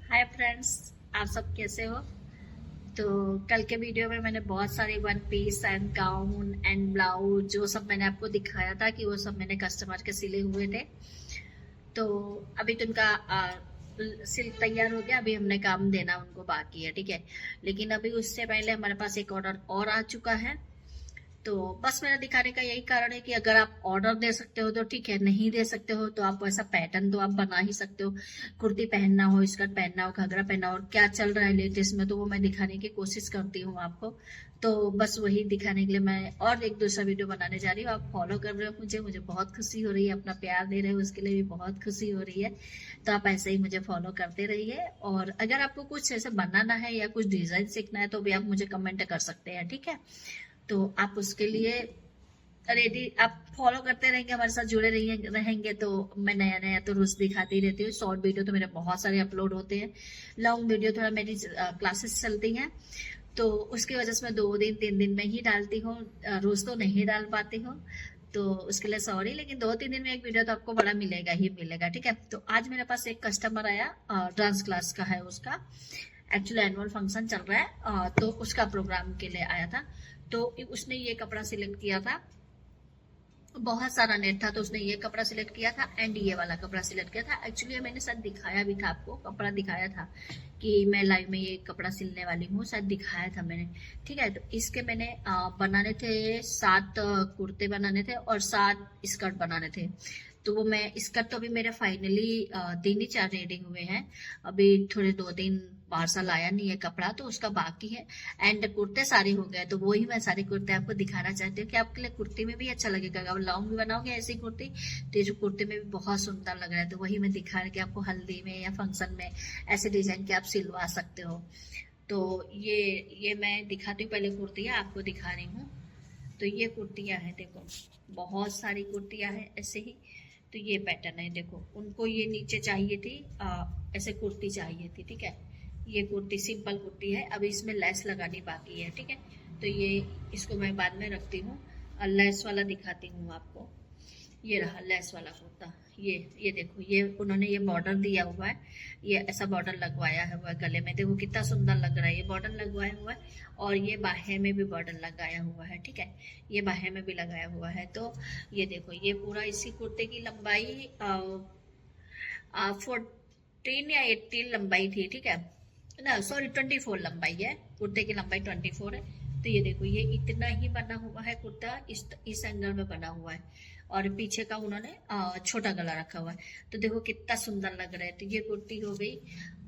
Hi friends, आप सब कैसे हो। तो कल के वीडियो में मैंने बहुत सारे one piece and gown and blouse जो सब मैंने आपको दिखाया था कि वो सब मैंने कस्टमर के सिले हुए थे। तो अभी तो उनका सिल तैयार हो गया। अभी हमने काम देना उनको बाकी है, ठीक है। लेकिन अभी उससे पहले हमारे पास एक ऑर्डर और आ चुका है। तो बस मेरा दिखाने का यही कारण है कि अगर आप ऑर्डर दे सकते हो तो ठीक है, नहीं दे सकते हो तो आप वैसा पैटर्न तो आप बना ही सकते हो। कुर्ती पहनना हो, स्कर्ट पहनना हो, घाघरा पहनना हो, और क्या चल रहा है लेटेस्ट में, तो वो मैं दिखाने की कोशिश करती हूँ आपको। तो बस वही दिखाने के लिए मैं और एक दूसरा वीडियो बनाने जा रही हूँ। आप फॉलो कर रहे हो मुझे मुझे बहुत खुशी हो रही है। अपना प्यार दे रहे हो उसके लिए भी बहुत खुशी हो रही है। तो आप ऐसे ही मुझे फॉलो करते रहिए। और अगर आपको कुछ ऐसे बनाना है या कुछ डिजाइन सीखना है तो भी आप मुझे कमेंट कर सकते हैं, ठीक है। तो आप उसके लिए रेडी, आप फॉलो करते रहेंगे, हमारे साथ जुड़े रहेंगे तो मैं नया नया तो रोज दिखाती रहती हूँ। शॉर्ट वीडियो तो मेरे बहुत सारे अपलोड होते हैं। लॉन्ग वीडियो थोड़ा मेरी क्लासेस चलती हैं तो उसकी वजह से मैं 2 दिन 3 दिन में ही डालती हूँ। रोज तो नहीं डाल पाती हूँ। तो उसके लिए सॉरी, लेकिन 2-3 दिन में एक वीडियो तो आपको बड़ा मिलेगा ही मिलेगा, ठीक है। तो आज मेरे पास एक कस्टमर आया, डांस क्लास का है उसका। एक्चुअली एनुअल फंक्शन चल रहा है, तो उसका प्रोग्राम के लिए आया था। तो उसने ये कपड़ा सिलेक्ट किया था। बहुत सारा नेट था तो उसने ये कपड़ा सिलेक्ट किया था एंड ये वाला कपड़ा सिलेक्ट किया था। एक्चुअली मैंने शायद दिखाया भी था आपको, कपड़ा दिखाया था कि मैं लाइव में ये कपड़ा सिलने वाली हूँ, शायद दिखाया था मैंने। ठीक है, तो इसके मैंने बनाने थे 7 कुर्ते बनाने थे और 7 स्कर्ट बनाने थे। तो वो मैं स्कर्ट तो अभी मेरे फाइनली 3 ही 4 रेडी हुए हैं। अभी थोड़े 2 दिन पार्सल आया नहीं है कपड़ा, तो उसका बाकी है। एंड कुर्ते सारे हो गए, तो वो ही मैं सारे कुर्ते आपको दिखाना चाहती हूँ कि आपके लिए कुर्ती में भी अच्छा लगेगा। अगर लॉन्ग भी बनाओगे ऐसी कुर्ती तो ये जो कुर्ते में भी बहुत सुंदर लग रहा है, तो वही मैं दिखा रही कि आपको हल्दी में या फंक्शन में ऐसे डिजाइन के आप सिलवा सकते हो। तो ये मैं दिखाती हूँ, पहले कुर्तियाँ आपको दिखा रही हूँ। तो ये कुर्तियाँ हैं, देखो बहुत सारी कुर्तियाँ हैं ऐसे ही। तो ये पैटर्न है, देखो उनको ये नीचे चाहिए थी, ऐसे कुर्ती चाहिए थी, ठीक है। ये कुर्ती सिंपल कुर्ती है, अभी इसमें लेस लगानी बाकी है, ठीक है। तो ये इसको मैं बाद में रखती हूँ और लेस वाला दिखाती हूँ आपको। ये रहा लेस वाला कुर्ता। ये देखो, ये उन्होंने ये बॉर्डर दिया हुआ है, ये ऐसा बॉर्डर लगवाया हुआ है गले में, देखो कितना सुंदर लग रहा है। ये बॉर्डर लगवाया हुआ है और ये बाहें में भी बॉर्डर लगाया हुआ है, ठीक है। ये बाहें में भी लगाया हुआ है। तो ये देखो, ये पूरा इसी कुर्ते की लंबाई 14 या 18 लंबाई थी, ठीक है ना। सॉरी, 24 लंबाई है, कुर्ते की लंबाई 24 है। तो ये देखो, ये इतना ही बना हुआ है कुर्ता, इस एंगल में बना हुआ है। और पीछे का उन्होंने छोटा गला रखा हुआ है। तो देखो कितना सुंदर लग रहा है। तो ये कुर्ती हो गई,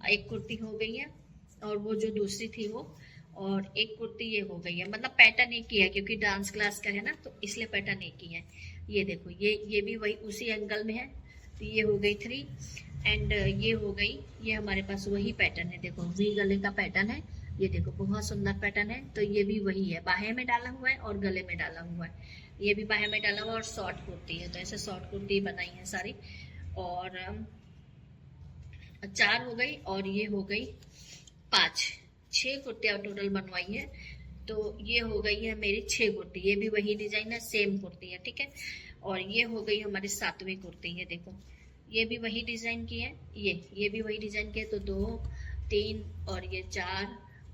एक कुर्ती हो गई है। और वो जो दूसरी थी वो, और एक कुर्ती ये हो गई है। मतलब पैटर्न एक ही है क्योंकि डांस क्लास का है ना, तो इसलिए पैटर्न एक ही है। ये देखो, ये भी वही उसी एंगल में है। तो ये हो गई 3 एंड ये हो गई, ये हमारे पास वही पैटर्न है, देखो वी गले का पैटर्न है। ये देखो बहुत सुंदर पैटर्न है। तो ये भी वही है, बाहें में डाला हुआ है और गले में डाला हुआ है। ये भी बाहें में डाला हुआ और शॉर्ट कुर्ती है, तो ऐसे शॉर्ट कुर्ती बनाई है सारी। और 4 हो गई और ये हो गई 5, 6 कुर्तियां टोटल बनवाई है। तो ये हो गई है मेरी 6 कुर्ती, ये भी वही डिजाइन है, सेम कुर्ती है, ठीक है। और ये हो गई हमारी 7वीं कुर्ती है, देखो ये भी वही डिजाइन की है। ये भी वही डिजाइन की है। तो 2 3 और ये 4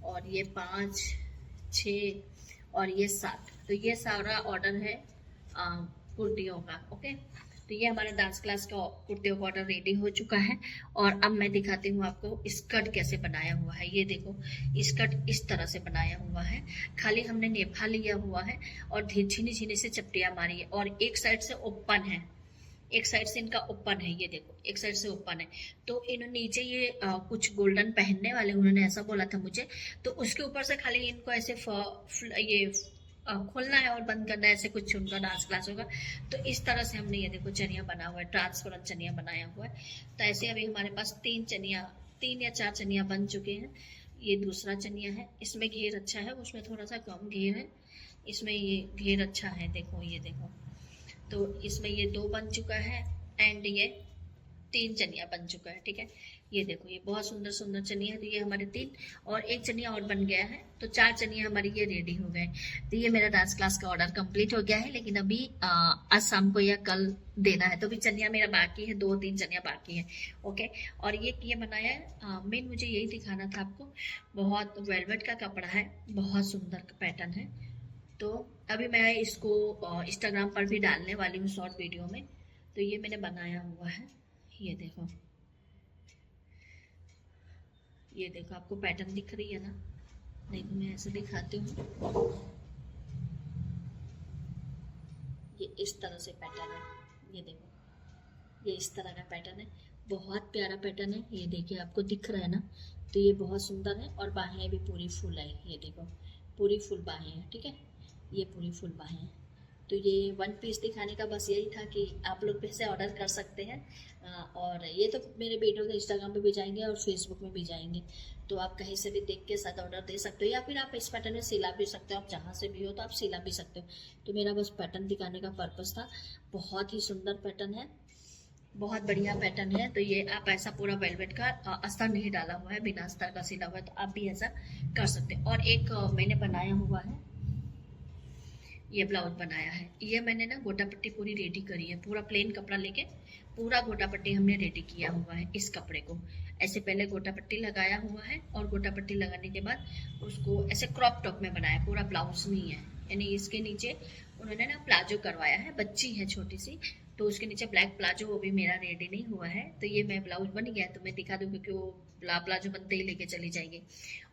और ये 5 6 और ये 7। तो ये सारा ऑर्डर है कुर्तियों का, ओके। तो ये हमारे डांस क्लास का कुर्तियों का ऑर्डर रेडी हो चुका है। और अब मैं दिखाती हूँ आपको स्कर्ट कैसे बनाया हुआ है। ये देखो, स्कर्ट इस तरह से बनाया हुआ है। खाली हमने नेफा लिया हुआ है और झीनी झीनी से चपटियां मारी है, और एक साइड से ओपन है, एक साइड से इनका ओपन है। ये देखो एक साइड से ओपन है। तो इन्होंने नीचे ये कुछ गोल्डन पहनने वाले, उन्होंने ऐसा बोला था मुझे। तो उसके ऊपर से खाली इनको ऐसे ये खोलना है और बंद करना है, ऐसे कुछ उनका डांस क्लास होगा। तो इस तरह से हमने ये देखो चनिया बना हुआ है, ट्रांसपेरेंट चनिया बनाया हुआ है। तो ऐसे अभी हमारे पास 3 या 4 चनिया बन चुके हैं। ये दूसरा चनिया है, इसमें घेर अच्छा है, उसमें थोड़ा सा कम घेर है। इसमें ये घेर अच्छा है, देखो ये देखो। तो इसमें ये 2 बन चुका है एंड ये 3 चनिया बन चुका है, ठीक है। ये देखो, ये बहुत सुंदर सुंदर चनिया है। तो ये हमारे 3 और एक चनिया और बन गया है, तो 4 चनिया हमारी ये रेडी हो गए। तो ये मेरा डांस क्लास का ऑर्डर कंप्लीट हो गया है, लेकिन अभी आज शाम को या कल देना है। तो अभी चनिया मेरा बाकी है, 2-3 चनिया बाकी है। ओके, और ये बनाया है, मेन मुझे यही दिखाना था आपको। बहुत वेलवेट का कपड़ा है, बहुत सुंदर पैटर्न है। तो अभी मैं इसको इंस्टाग्राम पर भी डालने वाली हूँ शॉर्ट वीडियो में। तो ये मैंने बनाया हुआ है, ये देखो, ये देखो, आपको पैटर्न दिख रही है ना? नहीं तो मैं ऐसे दिखाती हूँ। ये इस तरह से पैटर्न है, ये देखो, ये इस तरह का पैटर्न है। बहुत प्यारा पैटर्न है, ये देखिए, आपको दिख रहा है ना? तो ये बहुत सुंदर है। और बाहें भी पूरी फुल है, ये देखो, पूरी फुल बाहें हैं, ठीक है, ये पूरी फुल बाहें हैं। तो ये 1 पीस दिखाने का बस यही था कि आप लोग फिर से ऑर्डर कर सकते हैं। और ये तो मेरे वीडियो तो इंस्टाग्राम पे भी जाएंगे और फेसबुक में भी जाएंगे, तो आप कहीं से भी देख के साथ ऑर्डर दे सकते हो, या फिर आप इस पैटर्न में सिला भी सकते हो। आप जहाँ से भी हो तो आप सिला भी सकते हो। तो मेरा बस पैटर्न दिखाने का पर्पस था। बहुत ही सुंदर पैटर्न है, बहुत बढ़िया पैटर्न है। तो ये आप ऐसा पूरा वेलवेट का अस्तर नहीं डाला हुआ है, बिना अस्तर का सिला हुआ है, तो आप भी ऐसा कर सकते हैं। और एक मैंने बनाया हुआ है, ये ब्लाउज बनाया है। ये मैंने ना गोटा पट्टी पूरी रेडी करी है, पूरा प्लेन कपड़ा लेके पूरा गोटा पट्टी हमने रेडी किया हुआ है। इस कपड़े को ऐसे पहले गोटा पट्टी लगाया हुआ है, और गोटा पट्टी लगाने के बाद उसको ऐसे क्रॉप टॉप में बनाया, पूरा ब्लाउज नहीं है। यानी इसके नीचे उन्होंने ना प्लाजो करवाया है, बच्ची है छोटी सी, तो उसके नीचे ब्लैक प्लाजो, वो भी मेरा रेडी नहीं हुआ है। तो ये मैं ब्लाउज बन गया तो मैं दिखा दूँ, क्योंकि वो प्लाजो बनते ही लेके चली जाएगी।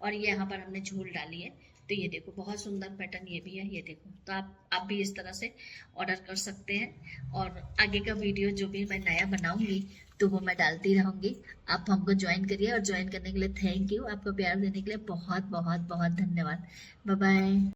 और ये यहाँ पर हमने झूल डाली है। तो ये देखो, बहुत सुंदर पैटर्न ये भी है, ये देखो। तो आप भी इस तरह से ऑर्डर कर सकते हैं। और आगे का वीडियो जो भी मैं नया बनाऊंगी तो वो मैं डालती रहूंगी। आप हमको ज्वाइन करिए, और ज्वाइन करने के लिए थैंक यू। आपको प्यार देने के लिए बहुत बहुत बहुत धन्यवाद। Bye bye.